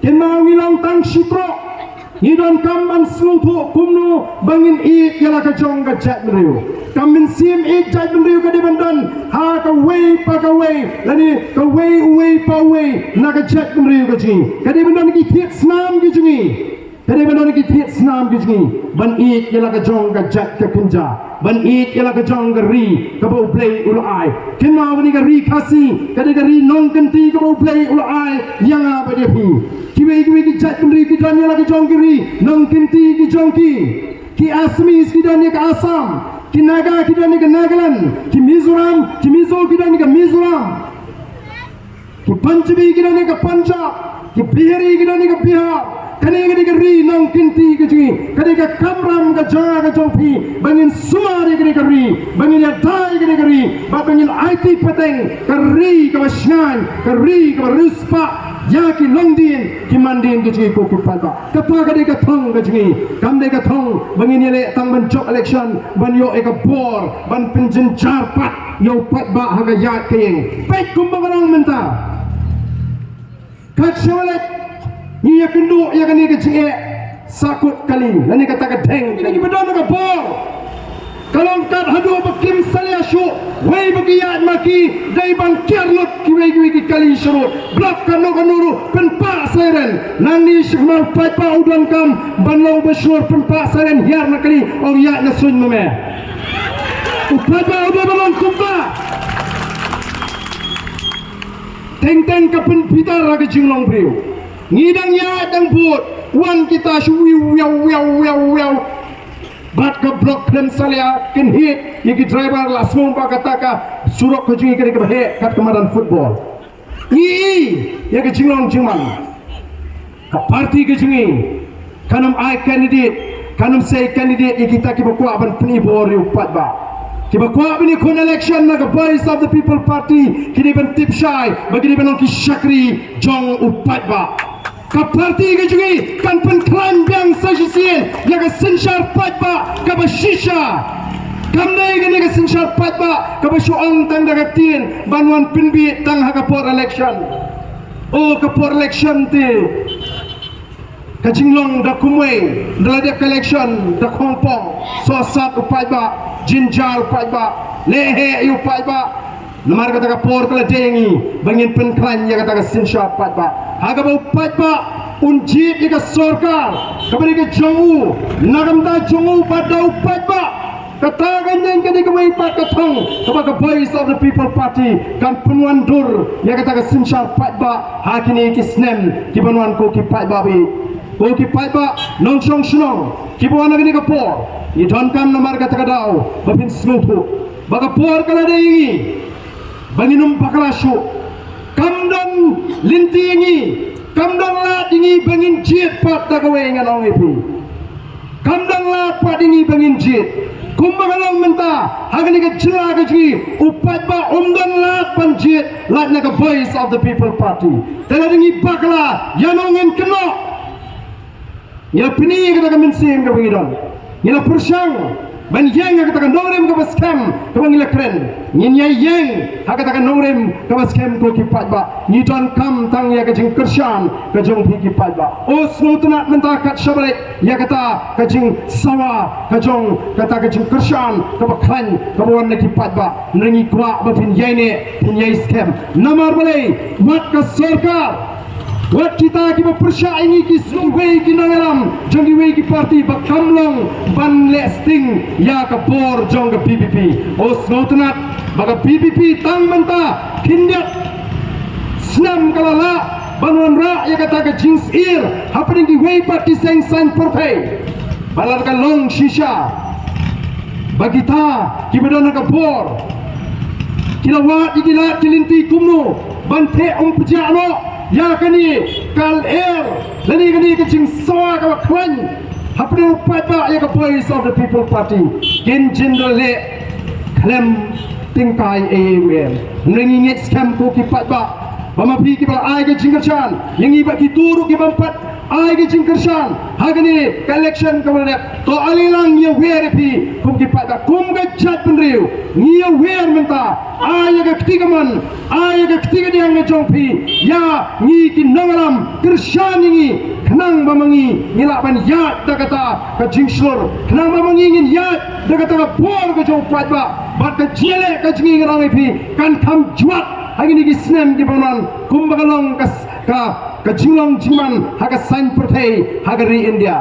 ken mau ngilang tang sitro ngidon kamban selungtu kumnu bangin ik yala ka jong ka jat meriu kamin sim ik jat meriu ka dibandan ha ka wei pa ka wei lani ka wei pa wei na ka jat meriu ka jingi ka dibandan ki thiet snam ki jingi ka dibandan ki thiet snam ki jingi ban ik yala ka jong ka jat ka kunja ban ik yala ka jong ka ri ka bau play ulu ai ken ma wani ka ri kasi ka de ka ri nong kenti ka bau play ulu ai yang apa dia pi kiwe ki jat meriu ki dan yala ka jong ki ri nong kenti ki jong ki asmis ki dan ka asam ki naga ki dan ka nagaland ki mizoram ki mizo ki dan ka mizoram ki panchami ki dan ka panjab ki bihari ki dan ka bihar kane ka ri nong kinti ka ji kane ka kamram ka jaga ka jongpi bangin sumari ka ri bangin ya dai ka ri bangin IT pateng ka ri ka wasnan ka ri ka ruspa ya ki longdin ki mandin ki ko ku pata kapa ka de ka thong ka ji kam de ka thong bangin le tang ban chok election ban yo e ka bor ban pinjin char pat yo pat ba ha ka ya keng pek kum bangang menta kat shawalet ni ya kendu ya kan ni ka ji sakut kali lani kata ka deng ni bedan ka bor kalau kat hadu bakim salia shu wei bagiat maki dai ban kerlot ki wei ki kali shurut blok kanu kanuru pen pa seren nani shmal pai pa udan kam ban lo bashur pen pa seren yar nakali or ya na sun me upat pa udan balon kumpa teng ka pen pitar ra ka jinglong briu ngidang ya dang but wan kita shu wiu bat ka blok klem salia ken hit yiki driver la smong pa kataka surok ko jingi kene ka he kat kamaran football ni yaki jinglong jingman ka party ke jingi kanam ai candidate kanam say candidate yiki ta ki bakwa ban pni bor yu pat ba ki bakwa bini kon election na ka voice of the people party kini ban tip shy bagi ban ki shakri jong upat ba ka parti ke jungi kan pen klan biang sajisiel ya ka senshar patba ka ba shisha kamnai ke ni ka senshar patba ka ba shuang tang daga tin banwan pinbi tang ha ka por election o ka por election ti ka jinglong da kumwe da dia election da khongpong so sat upai ba jinjal upai ba lehe upai ba namar kata ka por kala dengi bangin pen klan ya kata ka senshar patba haga ba upat ba unjit ika sorkar kabari ka jongu nagamta jongu pada upat ba katakan yang kini kawai pat katong kabaga voice of the people party kan penuan dur ya kata ka senshar patba hakini kisnem kibanuan ko ki patba bi ko ki patba nong song sunong kibuan gini ka por ni don kam namar kata ka dau babin smutu baga por kala dengi banginum pakalasyu kamdan lintingi kamdan la dingi bangin jit pat dagawe nganong ipi kamdan la pat dingi bangin jit kumbagalong menta hagani ka jila ka ji upat ba umdan la pan jit la na ka voice of the people party tala dingi bakla yanongin keno ya pini ka min sim ka bangidon ya persang ban yang katakan nongrem ka baskem ka bangila kren nyin ya yang katakan nongrem ka baskem ko ki patba ni don kam tang ya ka jing kershan ka jong pi ki patba o smutna menta kat shabale ya kata ka jing sawa ka jong kata ka jing kershan ka bakhan ka bon na ki patba ngi kwa ba pin yaine pin yai skem namar bale mat ka sarkar wat kita ki bersya ini ki sungwei ki nangaram jongi wei ki parti bakamlong ban lesting ya ka por jong ka PPP o snotnat baga PPP tang menta kindiat snam kalala banwan ra ya kata ka jings ir happening ki wei parti seng san portay balar ka long shisha bagita ki bedona ka por kilawat igilat kilinti kumno bante pejano ya kani kal air lani kani kecing sawa ka kwan hapre upata ya ka voice of the people party kin general le klem tingkai awen ngi ngit scam ko ki patba bama pi ki ba ai ka jingerchan yang iba ki turu ki bampat ai ke jingkersan hagani election kemudian to alilang ye werepi kum ki pada kum ga chat penriu ye wer menta ai ga ketiga man ai ga ketiga diang jongpi ya ni ki nangalam kersan ni kenang bamangi ngilapan yat da kata ka jingslor kenang bamangi ngin yat da kata ka por ka jong patba bat ka jele ka jingi ngrang pi kan kam juat hari ini kisnem di banan kumbagalong ka jinglong jiman haga sain pertai haga ri India